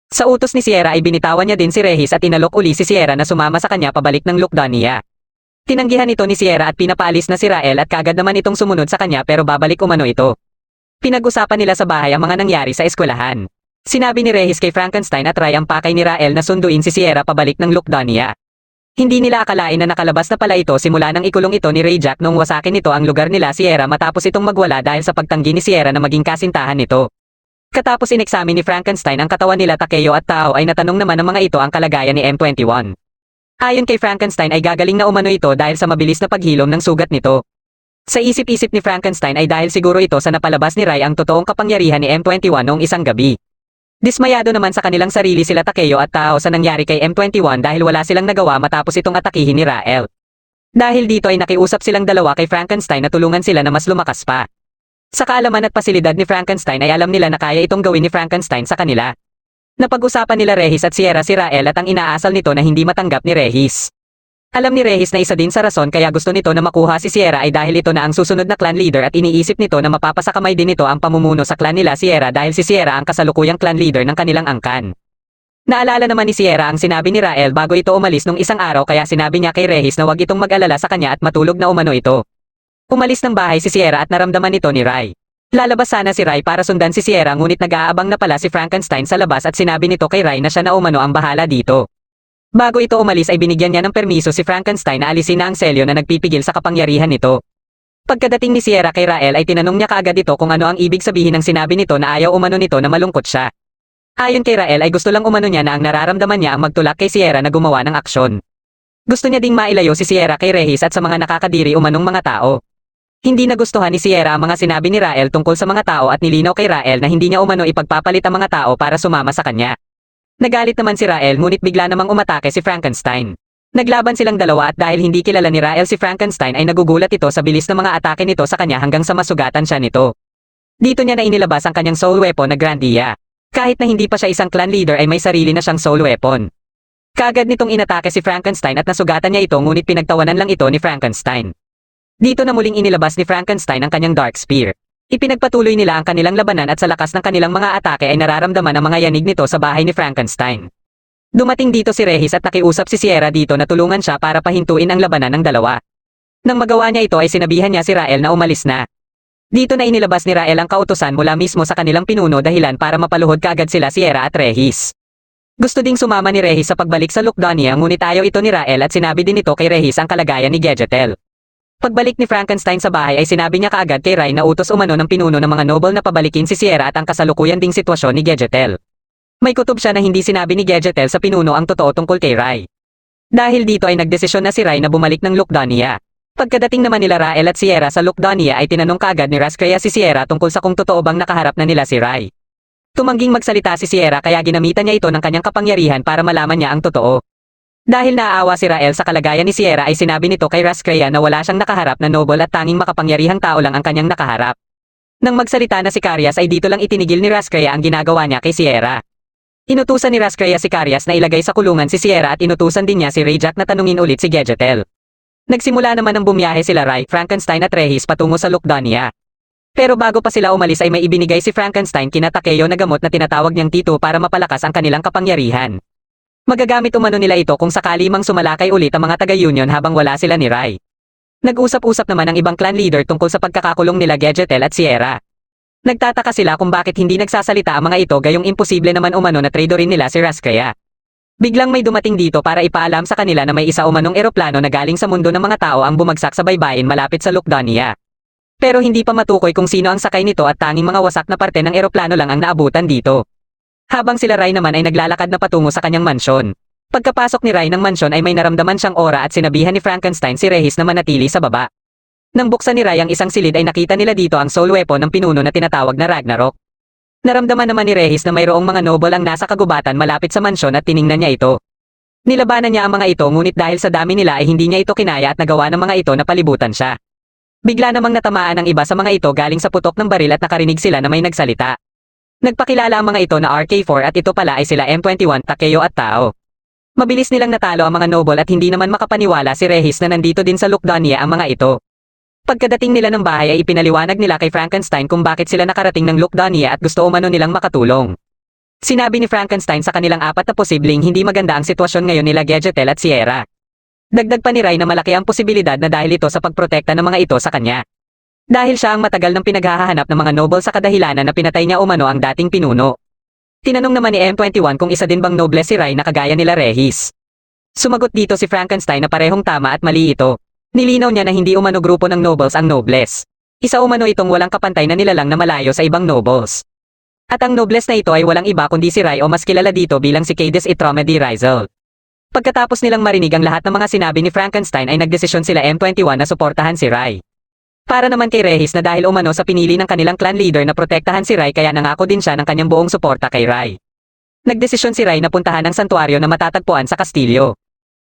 Speaker 1: Sa utos ni Sierra ay binitawan niya din si Regis at inalok uli si Sierra na sumama sa kanya pabalik ng Lukdania. Tinanggihan ito ni Sierra at pinapaalis na si Rael at kaagad naman itong sumunod sa kanya pero babalik umano ito. Pinag-usapan nila sa bahay ang mga nangyari sa eskwelahan. Sinabi ni Regis kay Frankenstein at Rai ang pakay ni Rael na sunduin si Sierra pabalik ng Lukdania. Hindi nila akalain na nakalabas na pala ito simula nang ikulong ito ni Rayjack nung wasakin nito ang lugar nila Sierra matapos itong magwala dahil sa pagtanggi ni Sierra na maging kasintahan nito. Katapos ineksamin ni Frankenstein ang katawan nila Takeo at Tao ay natanong naman ng mga ito ang kalagayan ni M21. Ayon kay Frankenstein ay gagaling na umano ito dahil sa mabilis na paghilom ng sugat nito. Sa isip-isip ni Frankenstein ay dahil siguro ito sa napalabas ni Rai ang totoong kapangyarihan ni M21 noong isang gabi. Dismayado naman sa kanilang sarili sila Takeo at Tao sa nangyari kay M21 dahil wala silang nagawa matapos itong atakihin ni Rael. Dahil dito ay nakiusap silang dalawa kay Frankenstein na tulungan sila na mas lumakas pa. Sa kaalaman at pasilidad ni Frankenstein ay alam nila na kaya itong gawin ni Frankenstein sa kanila. Napag-usapan nila Regis at Sierra si Rael at ang inaasal nito na hindi matanggap ni Regis. Alam ni Regis na isa din sa rason kaya gusto nito na makuha si Sierra ay dahil ito na ang susunod na clan leader at iniisip nito na mapapasakamay din ito ang pamumuno sa clan nila Sierra dahil si Sierra ang kasalukuyang clan leader ng kanilang angkan. Naalala naman ni Sierra ang sinabi ni Rael bago ito umalis nung isang araw kaya sinabi niya kay Regis na wag itong mag-alala sa kanya at matulog na umano ito. Umalis ng bahay si Sierra at naramdaman nito ni Rai. Lalabas sana si Rai para sundan si Sierra ngunit nag-aabang na pala si Frankenstein sa labas at sinabi nito kay Rai na siya na umano ang bahala dito. Bago ito umalis ay binigyan niya ng permiso si Frankenstein na alisin na ang selyo na nagpipigil sa kapangyarihan nito. Pagkadating ni Sierra kay Rael ay tinanong niya kaagad ito kung ano ang ibig sabihin ng sinabi nito na ayaw umano nito na malungkot siya. Ayon kay Rael ay gusto lang umano niya na ang nararamdaman niya ang magtulak kay Sierra na gumawa ng aksyon. Gusto niya ding mailayo si Sierra kay Regis at sa mga nakakadiri umanong mga tao. Hindi nagustuhan ni Sierra ang mga sinabi ni Rael tungkol sa mga tao at nilinaw kay Rael na hindi niya umano ipagpapalit ang mga tao para sumama sa kanya. Nagalit naman si Rael ngunit bigla namang umatake si Frankenstein. Naglaban silang dalawa at dahil hindi kilala ni Rael si Frankenstein ay nagugulat ito sa bilis ng mga atake nito sa kanya hanggang sa masugatan siya nito. Dito niya na inilabas ang kanyang soul weapon na Grandia. Kahit na hindi pa siya isang clan leader ay may sarili na siyang soul weapon. Kaagad nitong inatake si Frankenstein at nasugatan niya ito ngunit pinagtawanan lang ito ni Frankenstein. Dito na muling inilabas ni Frankenstein ang kanyang Dark Spear. Ipinagpatuloy nila ang kanilang labanan at sa lakas ng kanilang mga atake ay nararamdaman ang mga yanig nito sa bahay ni Frankenstein. Dumating dito si Regis at nakiusap si Sierra dito na tulungan siya para pahintuin ang labanan ng dalawa. Nang magawa niya ito ay sinabihan niya si Rael na umalis na. Dito na inilabas ni Rael ang kautusan mula mismo sa kanilang pinuno dahilan para mapaluhod kaagad sila Sierra at Regis. Gusto ding sumama ni Regis sa pagbalik sa Lukdania ngunit ayaw ito ni Rael at sinabi din ito kay Regis ang kalagayan ni Gegetel. Pagbalik ni Frankenstein sa bahay ay sinabi niya kaagad kay Rai na utos umano ng pinuno ng mga noble na pabalikin si Sierra at ang kasalukuyan ding sitwasyon ni Gegetel. May kutob siya na hindi sinabi ni Gegetel sa pinuno ang totoo tungkol kay Rai. Dahil dito ay nagdesisyon na si Rai na bumalik ng Lukdania. Pagkadating naman nila Rael at Sierra sa Lukdania ay tinanong kaagad ni Raskaya si Sierra tungkol sa kung totoo bang nakaharap na nila si Rai. Tumangging magsalita si Sierra kaya ginamitan niya ito ng kanyang kapangyarihan para malaman niya ang totoo. Dahil naaawa si Rael sa kalagayan ni Sierra ay sinabi nito kay Raskaya na wala siyang nakaharap na noble at tanging makapangyarihang tao lang ang kanyang nakaharap. Nang magsalita na si Carias ay dito lang itinigil ni Raskaya ang ginagawa niya kay Sierra. Inutusan ni Raskaya si Carias na ilagay sa kulungan si Sierra at inutusan din niya si Rayjack na tanungin ulit si Gedgetel. Nagsimula naman ng bumiyahe sila Rai, Frankenstein at Regis patungo sa Lukdania. Pero bago pa sila umalis ay may ibinigay si Frankenstein kina Takeo na gamot na tinatawag niyang Tito para mapalakas ang kanilang kapangyarihan. Magagamit umano nila ito kung sakali mang sumalakay ulit ang mga taga-Union habang wala sila ni Rai. Nag-usap-usap naman ang ibang clan leader tungkol sa pagkakakulong nila Gedgetel at Sierra. Nagtataka sila kung bakit hindi nagsasalita ang mga ito gayong imposible naman umano na traidorin nila si Raskaya. Biglang may dumating dito para ipaalam sa kanila na may isa umanong eroplano na galing sa mundo ng mga tao ang bumagsak sa baybayin malapit sa Lukdania. Pero hindi pa matukoy kung sino ang sakay nito at tanging mga wasak na parte ng eroplano lang ang naabutan dito. Habang sila Rai naman ay naglalakad na patungo sa kanyang mansyon. Pagkapasok ni Rai ng mansyon ay may naramdaman siyang aura at sinabihan ni Frankenstein si Regis na manatili sa baba. Nang buksan ni Rai ang isang silid ay nakita nila dito ang soul weapon ng pinuno na tinatawag na Ragnarok. Naramdaman naman ni Regis na mayroong mga noble ang nasa kagubatan malapit sa mansyon at tiningnan niya ito. Nilabanan niya ang mga ito ngunit dahil sa dami nila ay hindi niya ito kinaya at nagawa ng mga ito na palibutan siya. Bigla namang natamaan ang iba sa mga ito galing sa putok ng baril at nakarinig sila na may nagsalita. Nagpakilala ang mga ito na RK4 at ito pala ay sila M21, Takeo at Tao. Mabilis nilang natalo ang mga noble at hindi naman makapaniwala si Regis na nandito din sa Lukdania ang mga ito. Pagkadating nila ng bahay ay ipinaliwanag nila kay Frankenstein kung bakit sila nakarating ng Lukdania at gusto umano nilang makatulong. Sinabi ni Frankenstein sa kanilang apat na posibleng hindi maganda ang sitwasyon ngayon nila Gedgetel at Sierra. Dagdag pa ni Rai na malaki ang posibilidad na dahil ito sa pagprotekta ng mga ito sa kanya. Dahil siya ang matagal ng pinaghahanap ng mga noble sa kadahilanan na pinatay niya umano ang dating pinuno. Tinanong naman ni M21 kung isa din bang noble si Rai na kagaya nila Regis. Sumagot dito si Frankenstein na parehong tama at mali ito. Nilinaw niya na hindi umano grupo ng nobles ang nobles. Isa umano itong walang kapantay na nilalang na malayo sa ibang nobles. At ang nobles na ito ay walang iba kundi si Rai o mas kilala dito bilang si Cadiz Itromedy Rizel. Pagkatapos nilang marinig ang lahat ng mga sinabi ni Frankenstein ay nagdesisyon sila M21 na suportahan si Rai. Para naman kay Regis na dahil umano sa pinili ng kanilang clan leader na protektahan si Rai kaya nangako din siya ng kanyang buong suporta kay Rai. Nagdesisyon si Rai na puntahan ang santuaryo na matatagpuan sa kastilyo.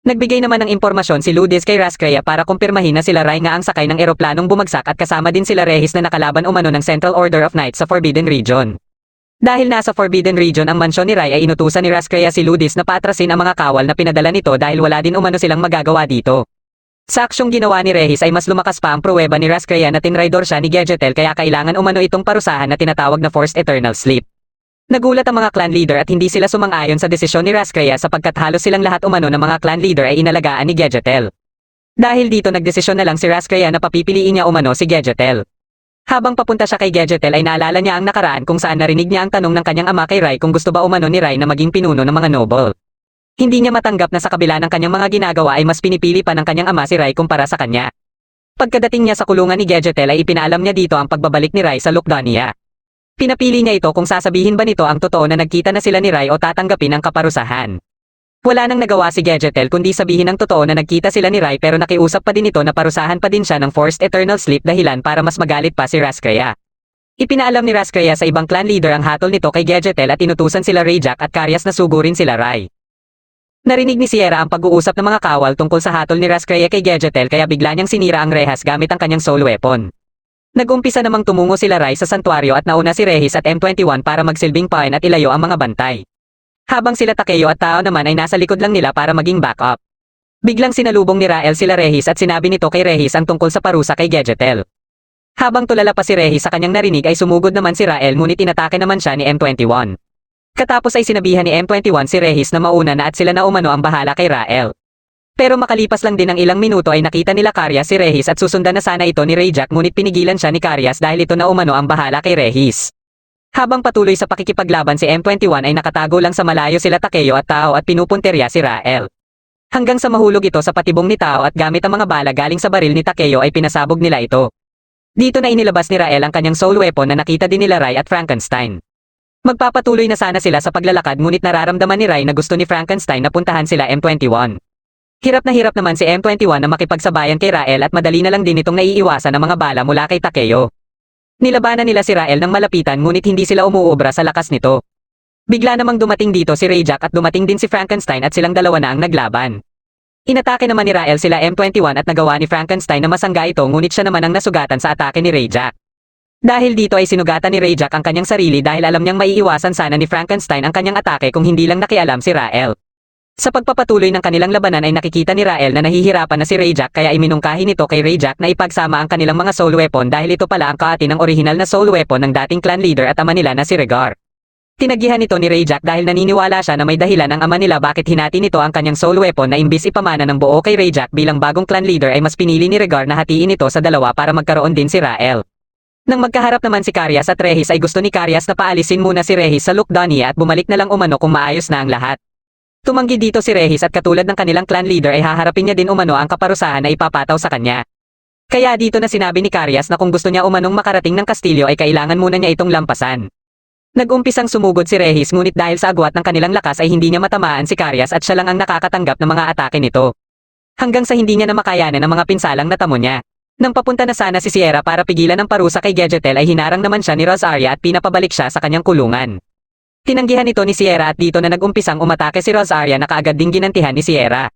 Speaker 1: Nagbigay naman ng impormasyon si Ludis kay Raskaya para kumpirmahin na sila Rai nga ang sakay ng eroplanong bumagsak at kasama din sila Regis na nakalaban umano ng Central Order of Knights sa Forbidden Region. Dahil nasa Forbidden Region ang mansyon ni Rai ay inutusan ni Raskaya si Ludis na paatrasin ang mga kawal na pinadala nito dahil wala din umano silang magagawa dito. Sa aksyong ginawa ni Regis ay mas lumakas pa ang pruweba ni Raskaya na tinraidor siya ni Gedgetel kaya kailangan umano itong parusahan na tinatawag na Forced Eternal Sleep. Nagulat ang mga clan leader at hindi sila sumang-ayon sa desisyon ni Raskaya sapagkat halos silang lahat umano ng mga clan leader ay inalagaan ni Gedgetel. Dahil dito nagdesisyon na lang si Raskaya na papipiliin niya umano si Gedgetel. Habang papunta siya kay Gedgetel ay naalala niya ang nakaraan kung saan narinig niya ang tanong ng kanyang ama kay Rai kung gusto ba umano ni Rai na maging pinuno ng mga noble. Hindi niya matanggap na sa kabila ng kanyang mga ginagawa ay mas pinipili pa ng kanyang ama si Rai kumpara sa kanya. Pagkadating niya sa kulungan ni Gedgetel ay ipinaalam niya dito ang pagbabalik ni Rai sa Lukdania. Pinapili niya ito kung sasabihin ba nito ang totoo na nagkita na sila ni Rai o tatanggapin ang kaparusahan. Wala nang nagawa si Gedgetel kundi sabihin ang totoo na nagkita sila ni Rai pero nakiusap pa din ito na parusahan pa din siya ng Forced Eternal Sleep dahilan para mas magalit pa si Raskaya. Ipinaalam ni Raskaya sa ibang clan leader ang hatol nito kay Gedgetel at inutusan sila Rayjack at Carias na sugurin sila Rai. Narinig ni Sierra ang pag-uusap ng mga kawal tungkol sa hatol ni Raskaya kay Gedgetel kaya bigla niyang sinira ang rehas gamit ang kanyang soul weapon. Nag-umpisa namang tumungo sila Rai sa santuaryo at nauna si Regis at M21 para magsilbing pawn at ilayo ang mga bantay. Habang sila Takeo at Tao naman ay nasa likod lang nila para maging backup. Biglang sinalubong ni Rael sila Regis at sinabi nito kay Regis ang tungkol sa parusa kay Gedgetel. Habang tulala pa si Regis sa kanyang narinig ay sumugod naman si Rael ngunit inatake naman siya ni M21. Katapos ay sinabihan ni M21 si Regis na mauna na at sila na umano ang bahala kay Rael. Pero makalipas lang din ng ilang minuto ay nakita nila Carias si Regis at susundan na sana ito ni Rayjack ngunit pinigilan siya ni Carias dahil ito na umano ang bahala kay Regis. Habang patuloy sa pakikipaglaban si M21 ay nakatago lang sa malayo sila Takeo at Tao at pinupunterya si Rael. Hanggang sa mahulog ito sa patibong ni Tao at gamit ang mga bala galing sa baril ni Takeo ay pinasabog nila ito. Dito na inilabas ni Rael ang kanyang soul weapon na nakita din nila Rai at Frankenstein. Magpapatuloy na sana sila sa paglalakad ngunit nararamdaman ni Rai na gusto ni Frankenstein na puntahan sila M21. Hirap na hirap naman si M21 na makipagsabayan kay Rael at madali na lang din itong naiiwasan ng mga bala mula kay Takeo. Nilabanan nila si Rael ng malapitan ngunit hindi sila umuobra sa lakas nito. Bigla namang dumating dito si Rayjack at dumating din si Frankenstein at silang dalawa na ang naglaban. Inatake naman ni Rael sila M21 at nagawa ni Frankenstein na masangga ito ngunit siya naman ang nasugatan sa atake ni Rayjack. Dahil dito ay sinugatan ni Rayjack ang kanyang sarili dahil alam niyang maiiwasan sana ni Frankenstein ang kanyang atake kung hindi lang nakialam si Rael. Sa pagpapatuloy ng kanilang labanan ay nakikita ni Rael na nahihirapan na si Rayjack kaya iminungkahi nito kay Rayjack na ipagsama ang kanilang mga soul weapon dahil ito pala ang kaati ng orihinal na soul weapon ng dating clan leader at ama nila na si Regar. Tinagihan ito ni Rayjack dahil naniniwala siya na may dahilan ang ama nila bakit hinati nito ang kanyang soul weapon na imbis ipamana ng buo kay Rayjack bilang bagong clan leader ay mas pinili ni Regar na hatiin ito sa dalawa para magkaroon din si Rael. Nang magkaharap naman si Carias at Regis ay gusto ni Carias na paalisin muna si Regis sa Lucdonia at bumalik na lang umano kung maayos na ang lahat. Tumanggi dito si Regis at katulad ng kanilang clan leader ay haharapin niya din umano ang kaparusahan na ipapataw sa kanya. Kaya dito na sinabi ni Carias na kung gusto niya umanong makarating ng kastilyo ay kailangan muna niya itong lampasan. Nag-umpisang sumugod si Regis ngunit dahil sa agwat ng kanilang lakas ay hindi niya matamaan si Carias at siya lang ang nakakatanggap ng mga atake nito. Hanggang sa hindi niya na makayanan ang mga pinsalang natamo niya. Nang papunta na sana si Sierra para pigilan ang parusa kay Gadgetel ay hinarang naman siya ni Rosaria at pinapabalik siya sa kanyang kulungan. Tinanggihan ito ni Sierra at dito na nag-umpisang umatake si Rosaria na kaagad ding ginantihan ni Sierra.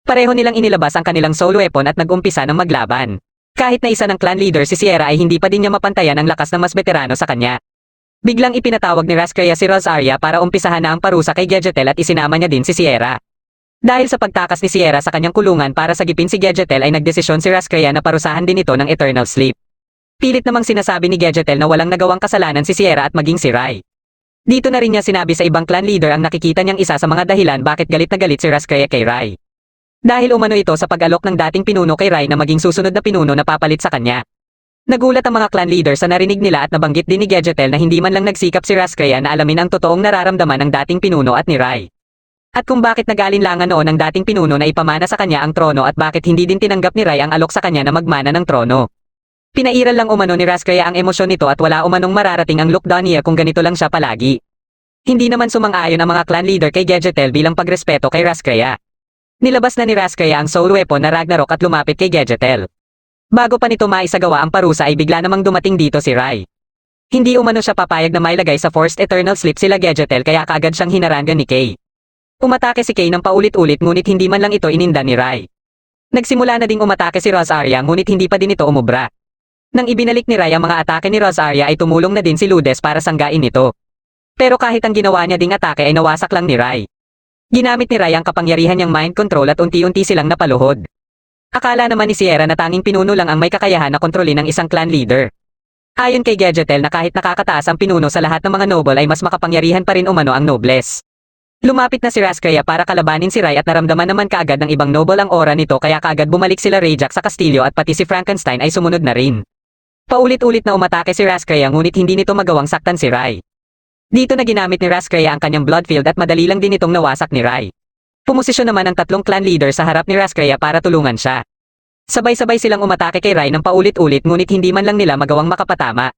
Speaker 1: Pareho nilang inilabas ang kanilang soul weapon at nag-umpisa ng maglaban. Kahit na isa ng clan leader si Sierra ay hindi pa din niya mapantayan ang lakas ng mas veterano sa kanya. Biglang ipinatawag ni Rascrea si Rosaria para umpisahan na ang parusa kay Gadgetel at isinama niya din si Sierra. Dahil sa pagtakas ni Sierra sa kanyang kulungan para sagipin si Gadgetel ay nagdesisyon si Rascrea na parusahan din ito ng eternal sleep. Pilit namang sinasabi ni Gadgetel na walang nagawang kasalanan si Sierra at maging si Rai. Dito na rin niya sinabi sa ibang clan leader ang nakikita niyang isa sa mga dahilan bakit galit na galit si Rascrea kay Rai. Dahil umano ito sa pag-alok ng dating pinuno kay Rai na maging susunod na pinuno na papalit sa kanya. Nagulat ang mga clan leader sa narinig nila at nabanggit din ni Gadgetel na hindi man lang nagsikap si Rascrea na alamin ang totoong nararamdaman ng dating pinuno at ni Rai. At kung bakit nag-alinlangan noon ng dating pinuno na ipamana sa kanya ang trono at bakit hindi din tinanggap ni Rai ang alok sa kanya na magmana ng trono. Pinairal lang umano ni Rascrea ang emosyon nito at wala umanong mararating ang Lucdonia kung ganito lang siya palagi. Hindi naman sumang-ayon ang mga clan leader kay Gadgetel bilang pagrespeto kay Rascrea. Nilabas na ni Rascrea ang soul weapon na Ragnarok at lumapit kay Gadgetel. Bago pa nito maisagawa ang parusa ay bigla namang dumating dito si Rai. Hindi umano siya papayag na mailagay sa forced eternal sleep sila Gadgetel kaya kaagad siyang hinarangan ni Kay. Umatake si Kay ng paulit-ulit ngunit hindi man lang ito ininda ni Rai. Nagsimula na ding umatake si Rosaria ngunit hindi pa din ito umubra. Nang ibinalik ni Rai ang mga atake ni Rosaria ay tumulong na din si Ludes para sanggain ito. Pero kahit ang ginawa niya ding atake ay nawasak lang ni Rai. Ginamit ni Rai ang kapangyarihan niyang mind control at unti-unti silang napaluhod. Akala naman ni Sierra na tanging pinuno lang ang may kakayahan na kontrolin ang isang clan leader. Ayon kay Gadgetel na kahit nakakataas ang pinuno sa lahat ng mga noble ay mas makapangyarihan pa rin umano ang nobles. Lumapit na si Rascrea para kalabanin si Rai at naramdaman naman kaagad ng ibang noble ang aura nito kaya kaagad bumalik sila Rayjack sa kastilyo at pati si Frankenstein ay sumunod na rin. Paulit-ulit na umatake si Rascrea ngunit hindi nito magawang saktan si Rai. Dito na ginamit ni Rascrea ang kanyang Bloodfield at madali lang din itong nawasak ni Rai. Pumosisyon naman ang tatlong clan leader sa harap ni Rascrea para tulungan siya. Sabay-sabay silang umatake kay Rai ng paulit-ulit ngunit hindi man lang nila magawang makapatama.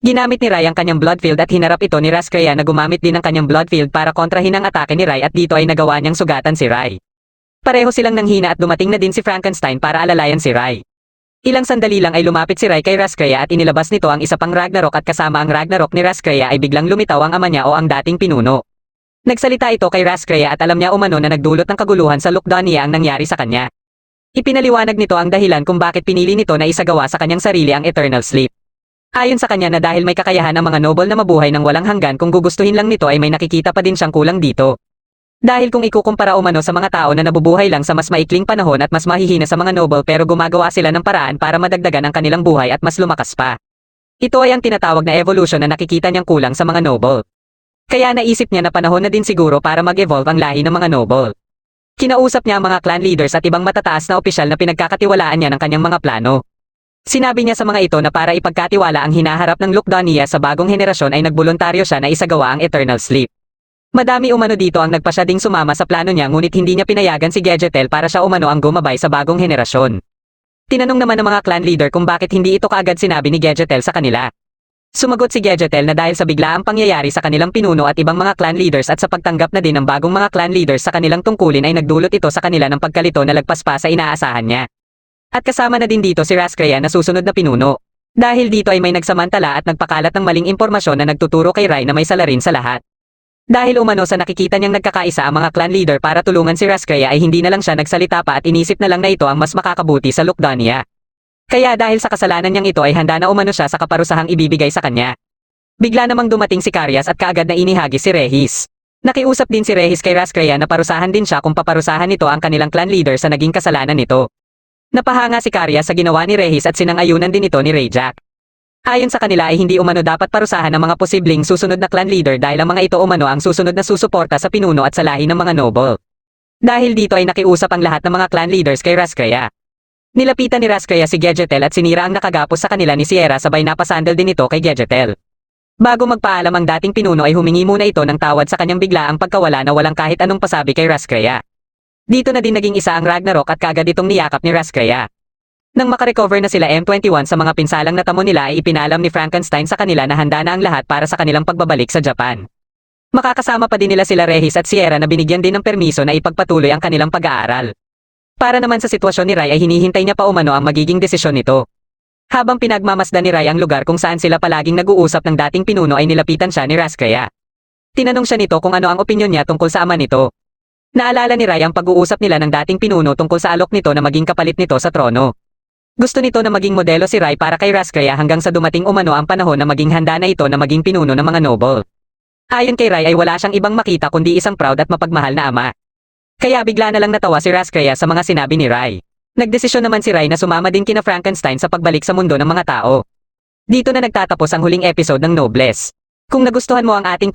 Speaker 1: Ginamit ni Rai ang kanyang Bloodfield at hinarap ito ni Rascrea na gumamit din ng kanyang Bloodfield para kontrahin ang atake ni Rai at dito ay nagawa niyang sugatan si Rai. Pareho silang nanghina at dumating na din si Frankenstein para alalayan si Rai. Ilang sandali lang ay lumapit si Rai kay Rascrea at inilabas nito ang isa pang Ragnarok at kasama ang Ragnarok ni Rascrea ay biglang lumitaw ang ama niya o ang dating pinuno. Nagsalita ito kay Rascrea at alam niya umano na nagdulot ng kaguluhan sa Lucdonia ang nangyari sa kanya. Ipinaliwanag nito ang dahilan kung bakit pinili nito na isagawa sa kanyang sarili ang eternal sleep. Ayon sa kanya na dahil may kakayahan ang mga noble na mabuhay ng walang hanggan kung gugustuhin lang nito ay may nakikita pa din siyang kulang dito. Dahil kung ikukumpara umano sa mga tao na nabubuhay lang sa mas maikling panahon at mas mahihina sa mga noble pero gumagawa sila ng paraan para madagdagan ang kanilang buhay at mas lumakas pa. Ito ay ang tinatawag na evolution na nakikita niyang kulang sa mga noble. Kaya naisip niya na panahon na din siguro para mag-evolve ang lahi ng mga noble. Kinausap niya ang mga clan leaders at ibang matataas na opisyal na pinagkakatiwalaan niya ng kanyang mga plano. Sinabi niya sa mga ito na para ipagkatiwala ang hinaharap ng Lucdonia sa bagong henerasyon ay nagboluntaryo siya na isagawa ang eternal sleep. Madami umano dito ang nagpasya ding sumama sa plano niya ngunit hindi niya pinayagan si Gadgetel para siya umano ang gumabay sa bagong henerasyon. Tinanong naman ng mga clan leader kung bakit hindi ito kaagad sinabi ni Gadgetel sa kanila. Sumagot si Gedgetel na dahil sa biglaang pangyayari sa kanilang pinuno at ibang mga clan leaders at sa pagtanggap na din ng bagong mga clan leaders sa kanilang tungkulin ay nagdulot ito sa kanila ng pagkalito na lagpas pa sa inaasahan niya. At kasama na din dito si Raskrea na susunod na pinuno. Dahil dito ay may nagsamantala at nagpakalat ng maling impormasyon na nagtuturo kay Rai na may salarin sa lahat. Dahil umano sa nakikita niyang nagkakaisa ang mga clan leader para tulungan si Raskrea ay hindi na lang siya nagsalita pa at inisip na lang na ito ang mas makakabuti sa Lukdania. Kaya dahil sa kasalanan niyang ito ay handa na umano siya sa kaparusahang ibibigay sa kanya. Bigla namang dumating si Carias at kaagad na inihagis si Regis. Nakiusap din si Regis kay Raskrea na parusahan din siya kung paparusahan nito ang kanilang clan leader sa naging kasalanan nito. Napahanga si Carias sa ginawa ni Regis at sinang-ayunan din ito ni Rayjack. Ayon sa kanila ay hindi umano dapat parusahan ang mga posibleng susunod na clan leader dahil ang mga ito umano ang susunod na susuporta sa pinuno at sa lahi ng mga noble. Dahil dito ay nakiusap ang lahat ng mga clan leaders kay Raskrea. Nilapitan ni Raskrea si Gedgetel at sinira ang nakagapos sa kanila ni Sierra sabay napasandal din ito kay Gedgetel. Bago magpaalam ang dating pinuno ay humingi muna ito ng tawad sa kanyang biglaang pagkawala na walang kahit anong pasabi kay Raskrea. Dito na din naging isa ang Ragnarok at kaagad itong niyakap ni Raskrea. Nang makarecover na sila M21 sa mga pinsalang natamo nila ay ipinalam ni Frankenstein sa kanila na handa na ang lahat para sa kanilang pagbabalik sa Japan. Makakasama pa din nila sila Regis at Sierra na binigyan din ng permiso na ipagpatuloy ang kanilang pag-aaral. Para naman sa sitwasyon ni Rai ay hinihintay niya pa umano ang magiging desisyon nito. Habang pinagmamasdan ni Rai ang lugar kung saan sila palaging nag-uusap ng dating pinuno ay nilapitan siya ni Raskrea. Tinanong siya nito kung ano ang opinyon niya tungkol sa ama nito. Naalala ni Rai ang pag-uusap nila ng dating pinuno tungkol sa alok nito na maging kapalit nito sa trono. Gusto nito na maging modelo si Rai para kay Raskrea hanggang sa dumating umano ang panahon na maging handa na ito na maging pinuno ng mga noble. Ayon kay Rai ay wala siyang ibang makita kundi isang proud at mapagmahal na ama. Kaya bigla na lang natawa si Raskrea sa mga sinabi ni Rai. Nagdesisyon naman si Rai na sumama din kina Frankenstein sa pagbalik sa mundo ng mga tao. Dito na nagtatapos ang huling episode ng Nobles. Kung nagustuhan mo ang ating